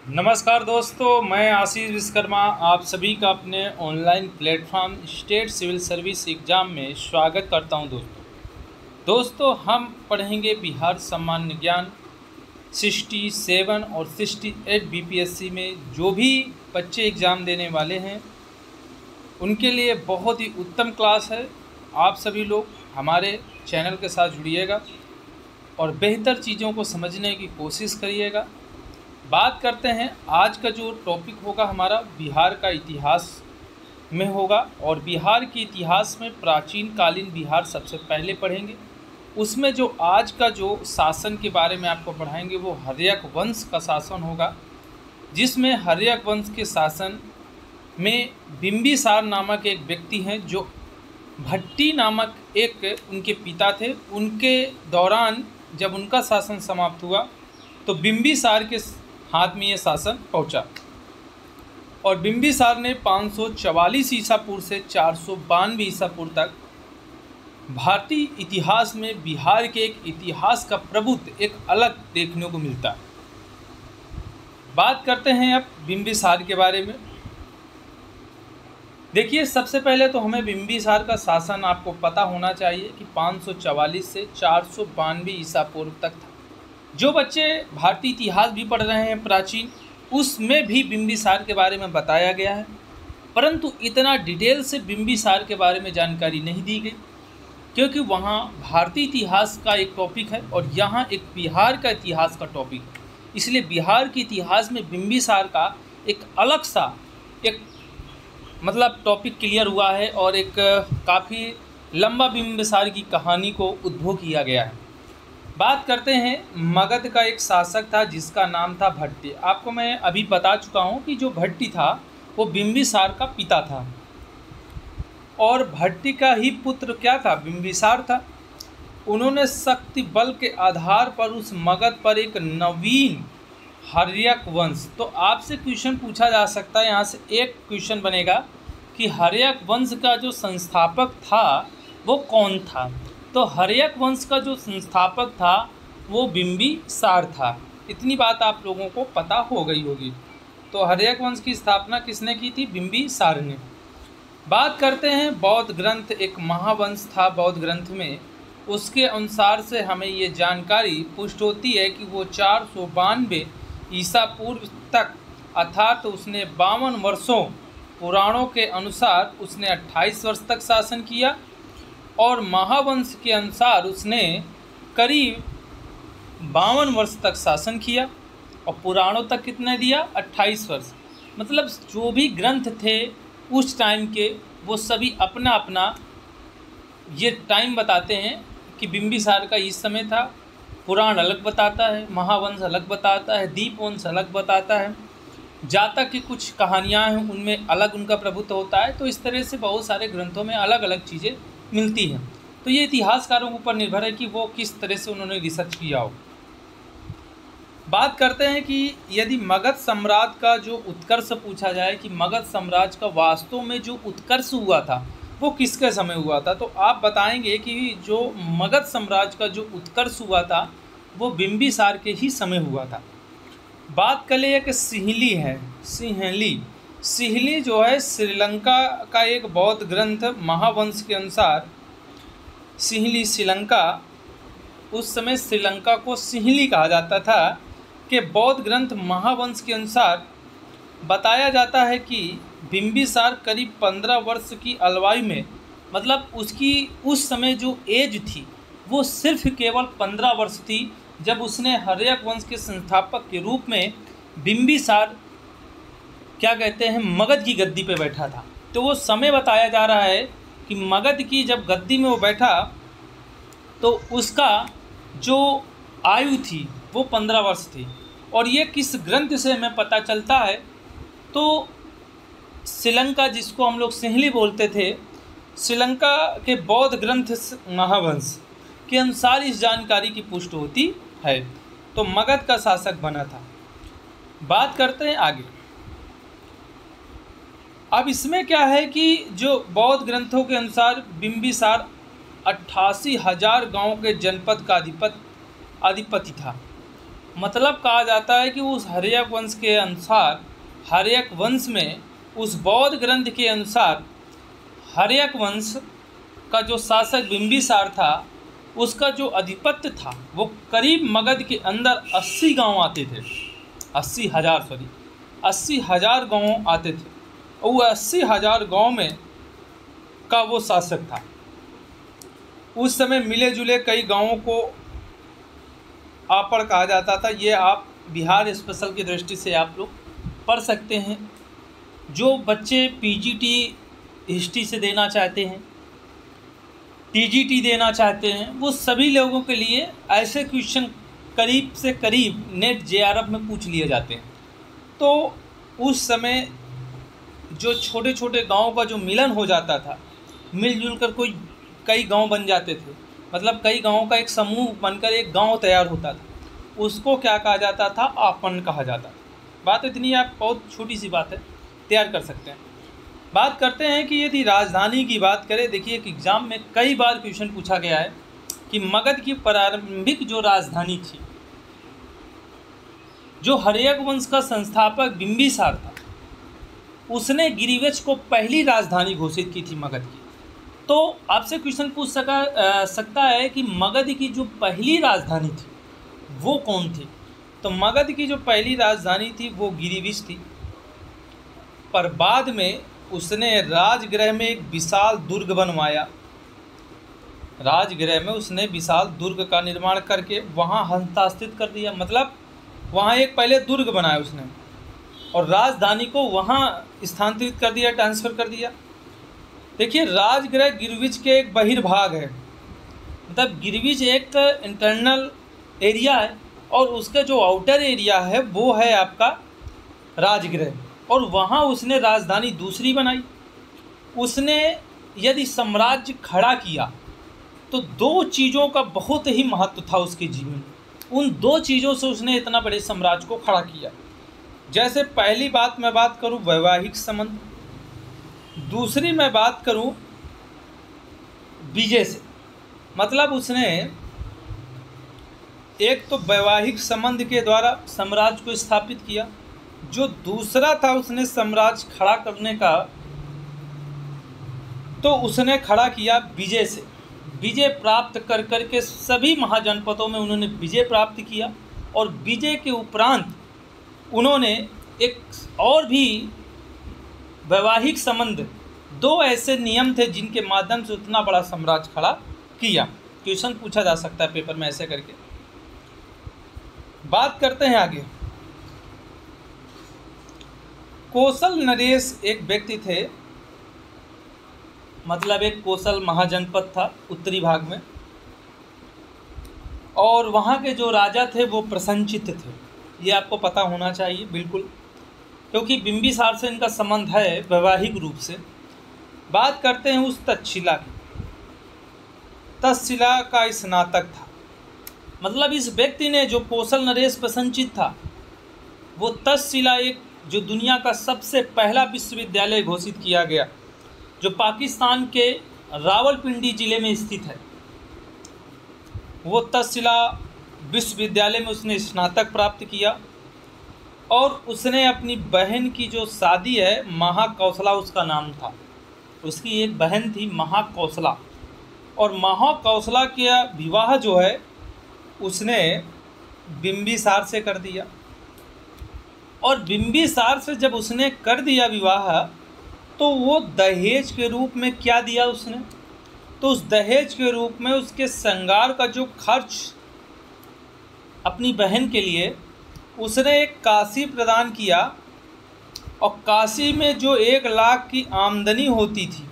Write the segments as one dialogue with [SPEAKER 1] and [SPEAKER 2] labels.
[SPEAKER 1] नमस्कार दोस्तों, मैं आशीष विश्वकर्मा आप सभी का अपने online platform state civil service exam में स्वागत करता हूं। दोस्तों हम पढ़ेंगे बिहार सामान्य ज्ञान 67 और 68 बीपीएससी में जो भी बच्चे एग्ज़ाम देने वाले हैं उनके लिए बहुत ही उत्तम क्लास है। आप सभी लोग हमारे चैनल के साथ जुड़िएगा और बेहतर चीज़ों को समझने की कोशिश करिएगा। बात करते हैं, आज का जो टॉपिक होगा हमारा बिहार का इतिहास में होगा और बिहार के इतिहास में प्राचीन कालीन बिहार सबसे पहले पढ़ेंगे। उसमें जो आज का जो शासन के बारे में आपको पढ़ाएंगे वो हर्यक वंश का शासन होगा, जिसमें हर्यक वंश के शासन में बिंबिसार नामक एक व्यक्ति हैं जो भट्टी नामक एक उनके पिता थे। उनके दौरान जब उनका शासन समाप्त हुआ तो बिंबिसार के हाथ में ये शासन पहुंचा और बिंबिसार ने 544 ईसा पूर्व से 492 ईसा पूर्व तक भारतीय इतिहास में बिहार के एक इतिहास का प्रभुत्व एक अलग देखने को मिलता है। बात करते हैं अब बिंबिसार के बारे में। देखिए, सबसे पहले तो हमें बिंबिसार का शासन आपको पता होना चाहिए कि 544 से 492 ईसा पूर्व तक था। जो बच्चे भारतीय इतिहास भी पढ़ रहे हैं प्राचीन, उसमें भी बिंबिसार के बारे में बताया गया है, परंतु इतना डिटेल से बिंबिसार के बारे में जानकारी नहीं दी गई, क्योंकि वहाँ भारतीय इतिहास का एक टॉपिक है और यहाँ एक बिहार का इतिहास का टॉपिक है। इसलिए बिहार के इतिहास में बिंबिसार का एक अलग सा एक टॉपिक क्लियर हुआ है और एक काफ़ी लंबा बिंबिसार की कहानी को उद्भव किया गया है। बात करते हैं, मगध का एक शासक था जिसका नाम था भट्टी। आपको मैं अभी बता चुका हूँ कि जो भट्टी था वो बिंबिसार का पिता था और भट्टी का ही पुत्र क्या था, बिंबिसार था। उन्होंने शक्ति बल के आधार पर उस मगध पर एक नवीन हर्यक वंश, तो आपसे क्वेश्चन पूछा जा सकता है, यहाँ से एक क्वेश्चन बनेगा कि हर्यक वंश का जो संस्थापक था वो कौन था। तो हर्यक वंश का जो संस्थापक था वो बिंबिसार था। इतनी बात आप लोगों को पता हो गई होगी। तो हर्यक वंश की स्थापना किसने की थी, बिंबिसार ने। बात करते हैं, बौद्ध ग्रंथ एक महावंश था। बौद्ध ग्रंथ में उसके अनुसार से हमें ये जानकारी पुष्ट होती है कि वो 492 ईसा पूर्व तक, अर्थात उसने 52 वर्षों, पुराणों के अनुसार उसने 28 वर्ष तक शासन किया और महावंश के अनुसार उसने करीब 52 वर्ष तक शासन किया और पुराणों तक कितना दिया, 28 वर्ष। मतलब जो भी ग्रंथ थे उस टाइम के वो सभी अपना अपना ये टाइम बताते हैं कि बिंबिसार का इस समय था। पुराण अलग बताता है, महावंश अलग बताता है, दीपवंश अलग बताता है, जातक की कुछ कहानियाँ हैं उनमें अलग उनका प्रभुत्व होता है। तो इस तरह से बहुत सारे ग्रंथों में अलग अलग चीज़ें मिलती हैं। तो ये इतिहासकारों के ऊपर निर्भर है कि वो किस तरह से उन्होंने रिसर्च किया हो। बात करते हैं कि यदि मगध सम्राट का जो उत्कर्ष पूछा जाए कि मगध साम्राज्य का वास्तव में जो उत्कर्ष हुआ था वो किसके समय हुआ था, तो आप बताएंगे कि जो मगध साम्राज्य का जो उत्कर्ष हुआ था वो बिंबिसार के ही समय हुआ था। बात कर लिए कि सिहली है, सिहली जो है श्रीलंका का एक बौद्ध ग्रंथ। महावंश के अनुसार सिहली श्रीलंका, उस समय श्रीलंका को सिहली कहा जाता था, कि बौद्ध ग्रंथ महावंश के अनुसार बताया जाता है कि बिंबिसार करीब 15 वर्ष की अलवायु में, मतलब उसकी उस समय जो एज थी वो सिर्फ केवल 15 वर्ष थी, जब उसने हर्यक वंश के संस्थापक के रूप में बिंबिसार क्या कहते हैं मगध की गद्दी पे बैठा था। तो वो समय बताया जा रहा है कि मगध की जब गद्दी में वो बैठा तो उसका जो आयु थी वो 15 वर्ष थी। और ये किस ग्रंथ से हमें पता चलता है, तो श्रीलंका, जिसको हम लोग सिहली बोलते थे, श्रीलंका के बौद्ध ग्रंथ महावंश के अनुसार इस जानकारी की पुष्टि होती है। तो मगध का शासक बना था। बात करते हैं आगे। अब इसमें क्या है कि जो बौद्ध ग्रंथों के अनुसार मतलब कहा जाता है कि उस हर्यक वंश के अनुसार, हर्यक वंश में उस बौद्ध ग्रंथ के अनुसार हर्यक वंश का जो शासक बिंबिसार था, उसका जो अधिपत्य था वो करीब मगध के अंदर 80 गांव आते थे, 80,000 गांव आते थे। और वो 80,000 गांव में का वो शासक था। उस समय मिले जुले कई गांवों को आपड़ कहा जाता था। ये आप बिहार स्पेशल की दृष्टि से आप लोग पढ़ सकते हैं। जो बच्चे पीजीटी हिस्ट्री से देना चाहते हैं, टीजीटी देना चाहते हैं, वो सभी लोगों के लिए ऐसे क्वेश्चन करीब से करीब नेट जेआरएफ में पूछ लिए जाते हैं। तो उस समय जो छोटे छोटे गांवों का जो मिलन हो जाता था, मिलजुल कर कई गांव बन जाते थे, मतलब कई गांवों का एक समूह बनकर एक गांव तैयार होता था, उसको क्या कहा जाता था? आपन कहा जाता था। बात इतनी, आप बहुत छोटी सी बात है, तैयार कर सकते हैं। बात करते हैं कि यदि राजधानी की बात करें, देखिए कि एग्जाम में कई बार क्वेश्चन पूछा गया है कि मगध की प्रारंभिक जो राजधानी थी, जो हर्यक वंश का संस्थापक बिंबिसार था, उसने गिरिवच को पहली राजधानी घोषित की थी मगध की। तो आपसे क्वेश्चन पूछ सकता है कि मगध की जो पहली राजधानी थी वो कौन थी? तो मगध की जो पहली राजधानी थी वो गिरिविच थी। पर बाद में उसने राजगृह में एक विशाल दुर्ग बनवाया। राजगृह में उसने विशाल दुर्ग का निर्माण करके वहाँ हस्तांतरित कर दिया, मतलब वहाँ एक पहले दुर्ग बनाया उसने और राजधानी को वहाँ स्थानांतरित कर दिया, ट्रांसफ़र कर दिया। देखिए, राजगृह गिरिविच के एक बहिर्भाग है, मतलब गिरिविच एक इंटरनल एरिया है और उसका जो आउटर एरिया है वो है आपका राजगृह, और वहाँ उसने राजधानी दूसरी बनाई। उसने यदि साम्राज्य खड़ा किया तो दो चीज़ों का बहुत ही महत्व था उसके जीवन में। उन दो चीज़ों से उसने इतना बड़े साम्राज्य को खड़ा किया। जैसे पहली बात मैं बात करूं वैवाहिक संबंध, दूसरी मैं बात करूं विजय से। मतलब उसने एक तो वैवाहिक संबंध के द्वारा साम्राज्य को स्थापित किया, जो दूसरा था उसने साम्राज्य खड़ा करने का, तो उसने खड़ा किया विजय से। विजय प्राप्त कर करके सभी महाजनपदों में उन्होंने विजय प्राप्त किया, और विजय के उपरांत उन्होंने एक और भी वैवाहिक संबंध, दो ऐसे नियम थे जिनके माध्यम से उतना बड़ा साम्राज्य खड़ा किया। क्वेश्चन पूछा जा सकता है पेपर में ऐसे करके। बात करते हैं आगे। कौशल नरेश एक व्यक्ति थे, मतलब एक कौशल महाजनपद था उत्तरी भाग में, और वहाँ के जो राजा थे वो प्रसन्नचित्त थे। ये आपको पता होना चाहिए बिल्कुल, क्योंकि बिंबिसार से इनका संबंध है वैवाहिक रूप से। बात करते हैं उस तक्षशिला की। तक्षशिला का स्नातक था, मतलब इस व्यक्ति ने, जो कौशल नरेश प्रसन्नचित्त था, वो तक्षशिला एक जो दुनिया का सबसे पहला विश्वविद्यालय घोषित किया गया, जो पाकिस्तान के रावलपिंडी ज़िले में स्थित है, वो तक्षशिला विश्वविद्यालय में उसने स्नातक प्राप्त किया। और उसने अपनी बहन की जो शादी है, महाकौशला उसका नाम था, उसकी एक बहन थी महाकौशला, और महाकौशला का विवाह जो है उसने बिंबिसार से कर दिया। और बिंबिसार से जब उसने कर दिया विवाह, तो वो दहेज के रूप में क्या दिया उसने? तो उस दहेज के रूप में उसके श्रृंगार का जो खर्च अपनी बहन के लिए उसने एक काशी प्रदान किया, और काशी में जो 1 लाख की आमदनी होती थी,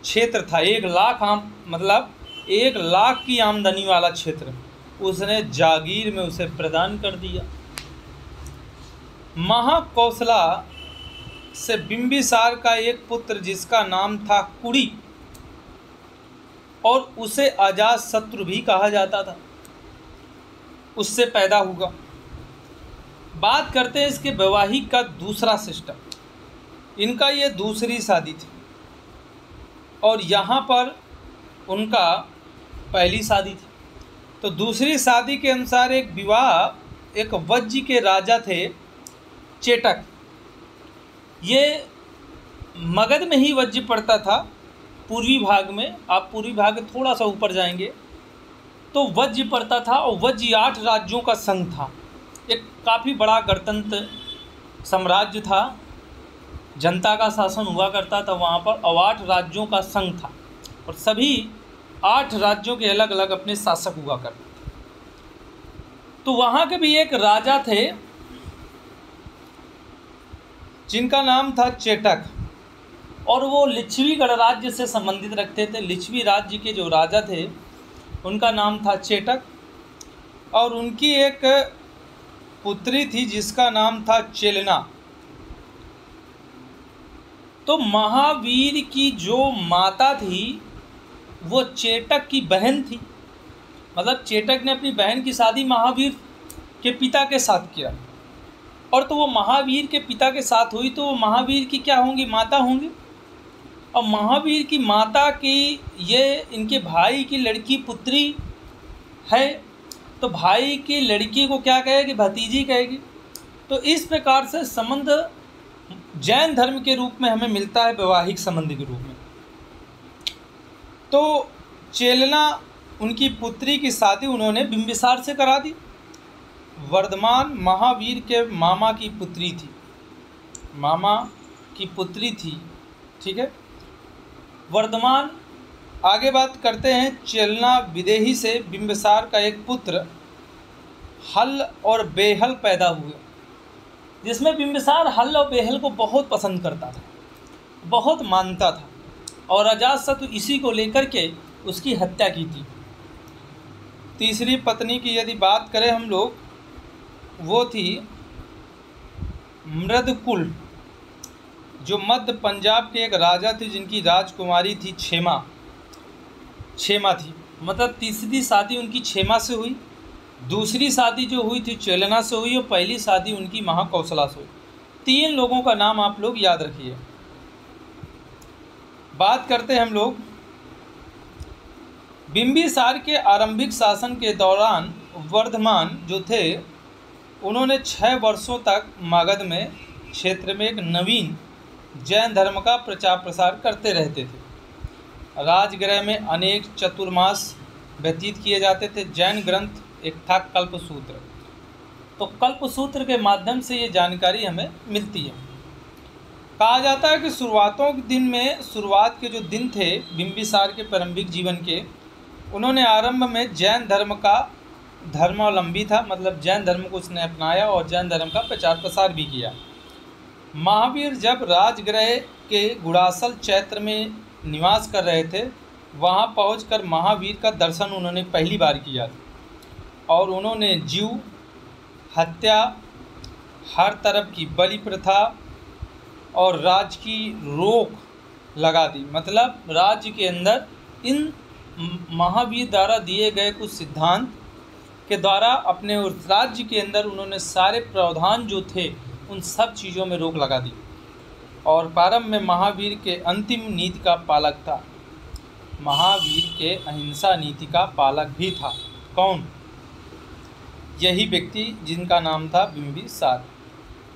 [SPEAKER 1] क्षेत्र था 1 लाख, मतलब 1 लाख की आमदनी वाला क्षेत्र उसने जागीर में उसे प्रदान कर दिया। महाकौशला से बिंबिसार का एक पुत्र जिसका नाम था कुड़ी, और उसे अजातशत्रु भी कहा जाता था, उससे पैदा हुआ। बात करते हैं इसके वैवाहिक का दूसरा सिस्टम। इनका ये दूसरी शादी थी, और यहाँ पर उनका पहली शादी थी। तो दूसरी शादी के अनुसार एक विवाह एक वज्र के राजा थे चेटक। ये मगध में ही वज्र पड़ता था, पूर्वी भाग में। आप पूर्वी भाग में थोड़ा सा ऊपर जाएंगे तो वज्र पड़ता था, और वज्र 8 राज्यों का संघ था। एक काफ़ी बड़ा गणतंत्र साम्राज्य था, जनता का शासन हुआ करता था वहाँ पर, और 8 राज्यों का संघ था, और सभी 8 राज्यों के अलग अलग अपने शासक हुआ करते थे। तो वहाँ के भी एक राजा थे जिनका नाम था चेटक, और वो लिच्छवी गणराज्य से संबंधित रखते थे। लिच्छवी राज्य के जो राजा थे उनका नाम था चेटक, और उनकी एक पुत्री थी जिसका नाम था चेलना। तो महावीर की जो माता थी वो चेटक की बहन थी। मतलब चेटक ने अपनी बहन की शादी महावीर के पिता के साथ किया, और तो वो महावीर के पिता के साथ हुई तो वो महावीर की क्या होंगी, माता होंगी। और महावीर की माता की ये इनके भाई की लड़की पुत्री है, तो भाई की लड़की को क्या कहेगी, भतीजी कहेगी। तो इस प्रकार से संबंध जैन धर्म के रूप में हमें मिलता है, वैवाहिक संबंध के रूप में। तो चेलना उनकी पुत्री की शादी उन्होंने बिंबिसार से करा दी। वर्धमान महावीर के मामा की पुत्री थी, मामा की पुत्री थी, ठीक है। वर्धमान, आगे बात करते हैं। चेलना विदेही से बिंबिसार का एक पुत्र हल और बेहल पैदा हुए, जिसमें बिंबिसार हल और बेहल को बहुत पसंद करता था, बहुत मानता था, और अजातशत्रु इसी को लेकर के उसकी हत्या की थी। तीसरी पत्नी की यदि बात करें हम लोग, वो थी मृदकुल, जो मध्य पंजाब के एक राजा थे जिनकी राजकुमारी थी क्षेमा थी। मतलब तीसरी शादी उनकी क्षेमा से हुई, दूसरी शादी जो हुई थी चेलना से हुई, और पहली शादी उनकी महाकौशला से हुई। 3 लोगों का नाम आप लोग याद रखिए। बात करते हैं हम लोग बिंबिसार के आरंभिक शासन के दौरान। वर्धमान जो थे उन्होंने 6 वर्षों तक मगध में क्षेत्र में एक नवीन जैन धर्म का प्रचार प्रसार करते रहते थे। राजगृह में अनेक चतुर्मास व्यतीत किए जाते थे। जैन ग्रंथ एक था कल्पसूत्र, तो कल्पसूत्र के माध्यम से ये जानकारी हमें मिलती है। कहा जाता है कि शुरुआत के जो दिन थे बिंबिसार के प्रारंभिक जीवन के, उन्होंने आरंभ में जैन धर्म का धर्मावलंबी था, मतलब जैन धर्म को उसने अपनाया और जैन धर्म का प्रचार प्रसार भी किया। महावीर जब राजगृह के गुड़ासल चैत्र में निवास कर रहे थे, वहां पहुंचकर महावीर का दर्शन उन्होंने पहली बार किया, और उन्होंने जीव हत्या, हर तरफ की बलि प्रथा और राज्य की रोक लगा दी। मतलब राज्य के अंदर इन महावीर द्वारा दिए गए कुछ सिद्धांत के द्वारा अपने उस राज्य के अंदर उन्होंने सारे प्रावधान जो थे उन सब चीज़ों में रोक लगा दी। और प्रारंभ में महावीर के अंतिम नीति का पालक था। महावीर के अहिंसा नीति का पालक भी था। कौन? यही व्यक्ति जिनका नाम था बिंबिसार।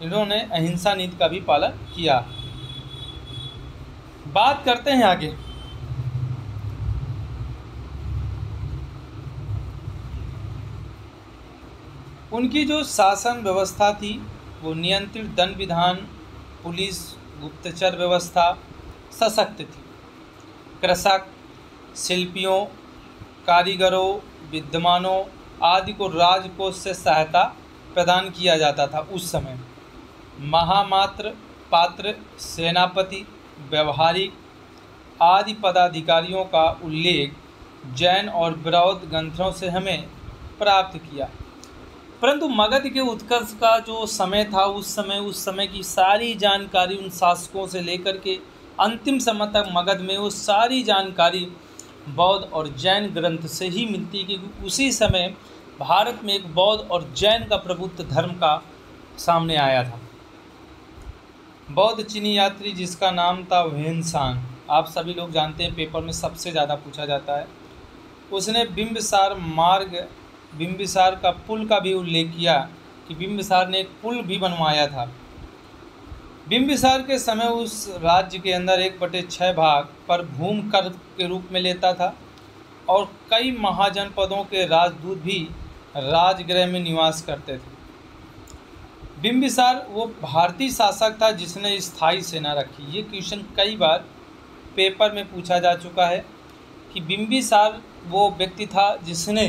[SPEAKER 1] इन्होंने अहिंसा नीति का भी पालन किया। बात करते हैं आगे। उनकी जो शासन व्यवस्था थी वो नियंत्रित दंड विधान, पुलिस, गुप्तचर व्यवस्था सशक्त थी। कृषक, शिल्पियों, कारीगरों, विद्वानों आदि को राजकोष से सहायता प्रदान किया जाता था उस समय। महामात्र, पात्र, सेनापति, व्यवहारिक आदि पदाधिकारियों का उल्लेख जैन और बौद्ध ग्रंथों से हमें प्राप्त किया। परंतु मगध के उत्कर्ष का जो समय था उस समय की सारी जानकारी उन शासकों से लेकर के अंतिम समय तक मगध में वो सारी जानकारी बौद्ध और जैन ग्रंथ से ही मिलती है, क्योंकि उसी समय भारत में एक बौद्ध और जैन का प्रभुत्व धर्म का सामने आया था। बौद्ध चीनी यात्री जिसका नाम था ह्वेनसांग, आप सभी लोग जानते हैं, पेपर में सबसे ज़्यादा पूछा जाता है। उसने बिंबिसार का पुल का भी उल्लेख किया कि बिंबिसार ने एक पुल भी बनवाया था। बिंबिसार के समय उस राज्य के अंदर 1/6 भाग पर भूमि कर के रूप में लेता था और कई महाजनपदों के राजदूत भी राजगृह में निवास करते थे। बिंबिसार वो भारतीय शासक था जिसने स्थायी सेना रखी। ये क्वेश्चन कई बार पेपर में पूछा जा चुका है कि बिंबिसार वो व्यक्ति था जिसने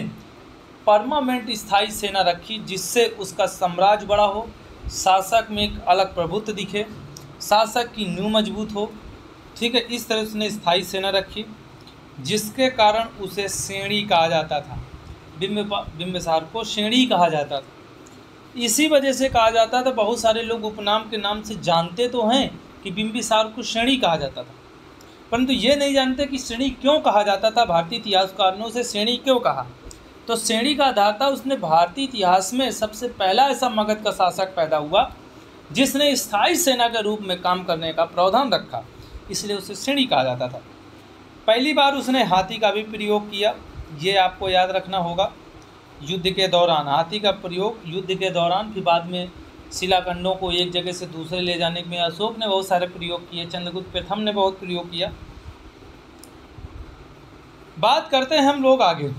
[SPEAKER 1] परमानेंट स्थायी सेना रखी, जिससे उसका साम्राज्य बड़ा हो, शासक में एक अलग प्रभुत्व दिखे, शासक की नींव मजबूत हो। ठीक है, इस तरह उसने स्थायी सेना रखी, जिसके कारण उसे सेणी कहा जाता था। बिंबिसार को सेणी कहा जाता था। इसी वजह से कहा जाता था, बहुत सारे लोग उपनाम के नाम से जानते तो हैं कि बिंबिसार को सेणी कहा जाता था, परंतु ये नहीं जानते कि सेणी क्यों कहा जाता था। भारतीय इतिहासकार ने उसे सेणी क्यों कहा, तो सेणी का आधार था उसने भारतीय इतिहास में सबसे पहला ऐसा मगध का शासक पैदा हुआ जिसने स्थायी सेना के रूप में काम करने का प्रावधान रखा, इसलिए उसे सेणी कहा जाता था। पहली बार उसने हाथी का भी प्रयोग किया, ये आपको याद रखना होगा। युद्ध के दौरान हाथी का प्रयोग युद्ध के दौरान, फिर बाद में शिलाखंडों को एक जगह से दूसरे ले जाने में अशोक ने बहुत सारे प्रयोग किए, चंद्रगुप्त प्रथम ने बहुत प्रयोग किया। बात करते हैं हम लोग आगे।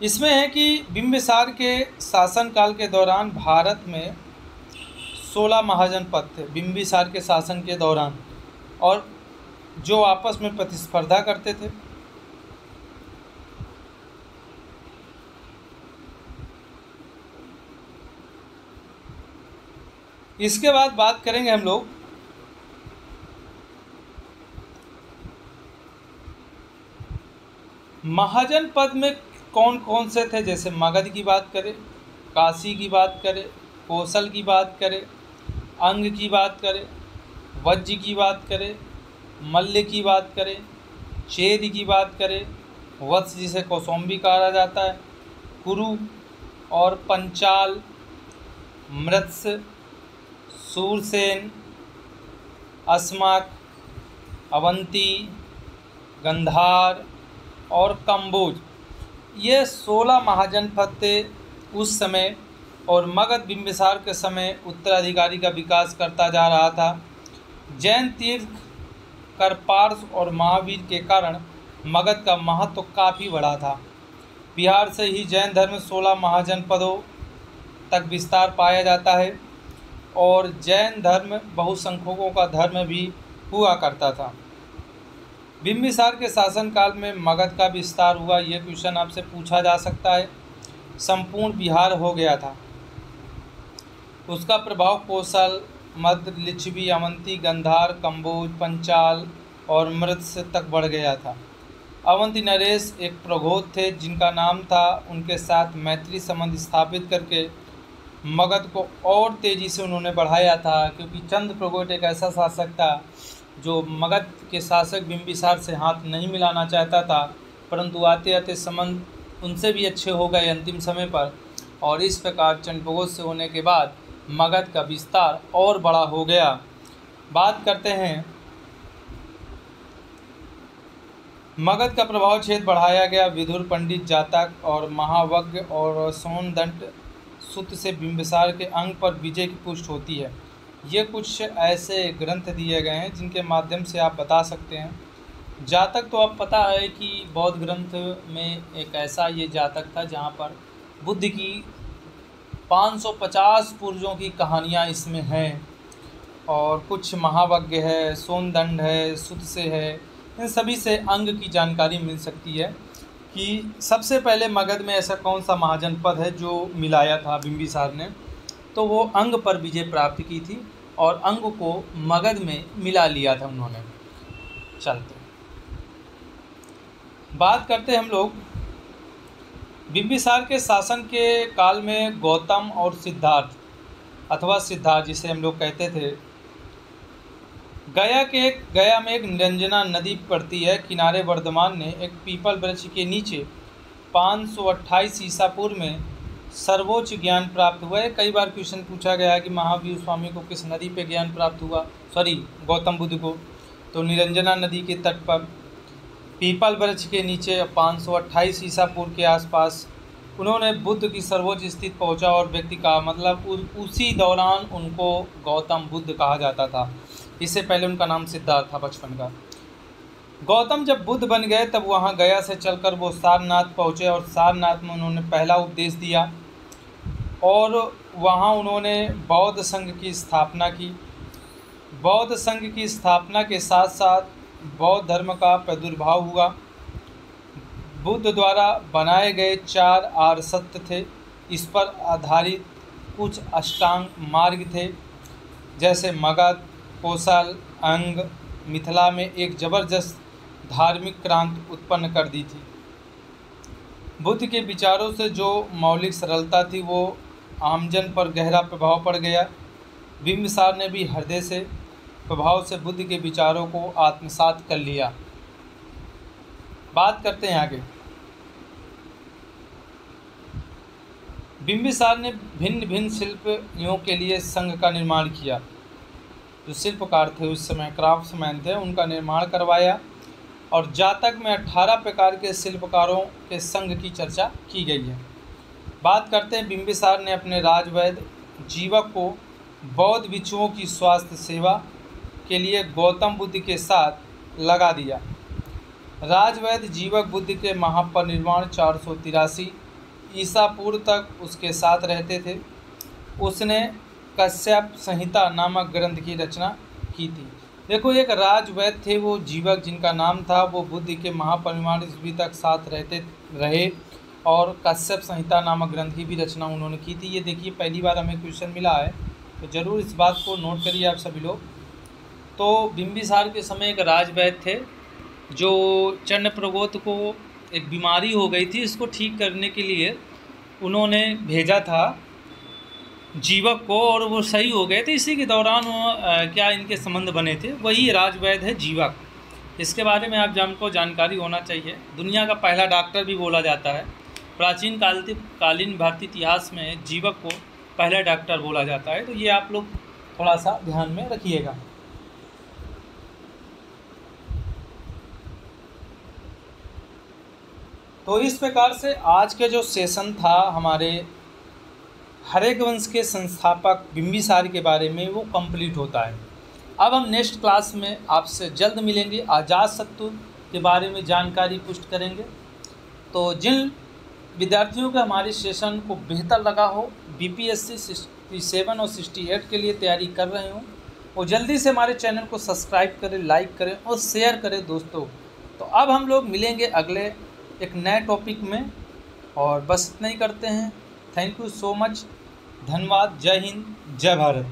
[SPEAKER 1] इसमें है कि बिंबिसार के शासनकाल के दौरान भारत में 16 महाजनपद थे बिंबिसार के शासन के दौरान, और जो आपस में प्रतिस्पर्धा करते थे। इसके बाद बात करेंगे हम लोग महाजनपद में कौन कौन से थे। जैसे मगध की बात करें, काशी की बात करें, कौशल की बात करें, अंग की बात करें, वज्र की बात करें, मल्ल की बात करें, चेद की बात करें, वत्स जिसे कौसुंबी कहा जाता है, कुरु और पंचाल, मृत्स, सूरसेन, अस्माक, अवंती, गंधार और कंबोज, ये 16 महाजनपद थे उस समय। और मगध बिंबिसार के समय उत्तराधिकारी का विकास करता जा रहा था। जैन तीर्थ, करपार्स और महावीर के कारण मगध का महत्व काफ़ी बढ़ा था। बिहार से ही जैन धर्म 16 महाजनपदों तक विस्तार पाया जाता है और जैन धर्म बहुसंख्यकों का धर्म भी हुआ करता था। बिंबिसार के शासनकाल में मगध का विस्तार हुआ, ये क्वेश्चन आपसे पूछा जा सकता है। संपूर्ण बिहार हो गया था। उसका प्रभाव कौशल, मध्य, लिच्छवी, अवंती, गंधार, कंबोज, पंचाल और मृत्स तक बढ़ गया था। अवंती नरेश एक प्रघोत थे जिनका नाम था, उनके साथ मैत्री संबंध स्थापित करके मगध को और तेज़ी से उन्होंने बढ़ाया था, क्योंकि चंद्रप्रघोट एक ऐसा शासक था जो मगध के शासक बिंबिसार से हाथ नहीं मिलाना चाहता था, परंतु आते आते संबंध उनसे भी अच्छे हो गए अंतिम समय पर, और इस प्रकार चंद्रप्रघोट से होने के बाद मगध का विस्तार और बड़ा हो गया। बात करते हैं मगध का प्रभाव क्षेत्र बढ़ाया गया। विदुर, पंडित, जातक और महावज्ञ और सोनदंड सूत्र से बिंबिसार के अंग पर विजय की पुष्टि होती है। ये कुछ ऐसे ग्रंथ दिए गए हैं जिनके माध्यम से आप बता सकते हैं। जातक तो अब पता है कि बौद्ध ग्रंथ में एक ऐसा ये जातक था जहाँ पर बुद्ध की 550 पूर्वजों की कहानियाँ इसमें हैं, और कुछ महावज्ञ है, सोनदंड है, सुत से है, इन सभी से अंग की जानकारी मिल सकती है कि सबसे पहले मगध में ऐसा कौन सा महाजनपद है जो मिलाया था बिंबिसार ने, तो वो अंग पर विजय प्राप्त की थी और अंग को मगध में मिला लिया था उन्होंने। चलते बात करते हम लोग बिंबिसार के शासन के काल में गौतम और सिद्धार्थ अथवा सिद्धार्थ जिसे हम लोग कहते थे, गया में एक निरंजना नदी पड़ती है किनारे। वर्धमान ने एक पीपल वृक्ष के नीचे 528 ईसा पूर्व में सर्वोच्च ज्ञान प्राप्त हुआ है। कई बार क्वेश्चन पूछा गया है कि महावीर स्वामी को किस नदी पे ज्ञान प्राप्त हुआ, गौतम बुद्ध को, तो निरंजना नदी के तट पर। पीपल वृक्ष के नीचे 528 ईसा पूर्व के आसपास उन्होंने बुद्ध की सर्वोच्च स्थिति पहुंचा और व्यक्ति का मतलब उसी दौरान उनको गौतम बुद्ध कहा जाता था। इससे पहले उनका नाम सिद्धार्थ था बचपन का। गौतम जब बुद्ध बन गए तब वहाँ गया से चलकर वो सारनाथ पहुँचे और सारनाथ में उन्होंने पहला उपदेश दिया और वहाँ उन्होंने बौद्ध संघ की स्थापना की। बौद्ध संघ की स्थापना के साथ साथ बौद्ध धर्म का प्रादुर्भाव हुआ। बुद्ध द्वारा बनाए गए 4 आर्य सत्य थे। इस पर आधारित कुछ अष्टांग मार्ग थे, जैसे मगध, कौशल, अंग, मिथिला में एक जबरदस्त धार्मिक क्रांति उत्पन्न कर दी थी। बुद्ध के विचारों से जो मौलिक सरलता थी वो आमजन पर गहरा प्रभाव पड़ गया। बिंबिसार ने भी हृदय से प्रभाव से बुद्ध के विचारों को आत्मसात कर लिया। बात करते हैं आगे। बिंबिसार ने भिन्न भिन्न शिल्पियों के लिए संघ का निर्माण किया। जो शिल्पकार थे उस समय, क्राफ्ट्समैन थे, उनका निर्माण करवाया और जातक में 18 प्रकार के शिल्पकारों के संघ की चर्चा की गई है। बात करते हैं, बिंबिसार ने अपने राजवैद्य जीवक को बौद्ध भिक्षुओं की स्वास्थ्य सेवा के लिए गौतम बुद्ध के साथ लगा दिया। राजवैद्य जीवक बुद्ध के महापरिनिर्वाण 483 ईसा पूर्व तक उसके साथ रहते थे। उसने कश्यप संहिता नामक ग्रंथ की रचना की थी। देखो, एक राजवैद्य थे वो जीवक, जिनका नाम था, वो बुद्ध के महापरिनिर्वाण ईस्वी तक साथ रहते रहे और कश्यप संहिता नामक ग्रंथ की भी रचना उन्होंने की थी। ये देखिए, पहली बार हमें क्वेश्चन मिला है, तो ज़रूर इस बात को नोट करिए आप सभी लोग। तो बिंबिसार के समय एक राजवैद्य थे जो चंद्रप्रगोत को एक बीमारी हो गई थी, इसको ठीक करने के लिए उन्होंने भेजा था जीवक को और वो सही हो गए थे। इसी के दौरान क्या इनके संबंध बने थे, वही राजवैद्य है जीवक। इसके बारे में आप हमको जानकारी होना चाहिए। दुनिया का पहला डॉक्टर भी बोला जाता है। प्राचीन कालीन भारतीय इतिहास में जीवक को पहला डॉक्टर बोला जाता है, तो ये आप लोग थोड़ा सा ध्यान में रखिएगा। तो इस प्रकार से आज के जो सेशन था हमारे हर्यक वंश के संस्थापक बिंबिसार के बारे में, वो कंप्लीट होता है। अब हम नेक्स्ट क्लास में आपसे जल्द मिलेंगे, अजातशत्रु के बारे में जानकारी पुष्ट करेंगे। तो जिन विद्यार्थियों को हमारे सेशन को बेहतर लगा हो, बीपीएससी 67 और 68 के लिए तैयारी कर रहे हो, वो जल्दी से हमारे चैनल को सब्सक्राइब करें, लाइक करें और शेयर करें दोस्तों। तो अब हम लोग मिलेंगे अगले एक नए टॉपिक में, और बस इतना ही करते हैं। थैंक यू सो मच, धन्यवाद, जय हिंद, जय भारत।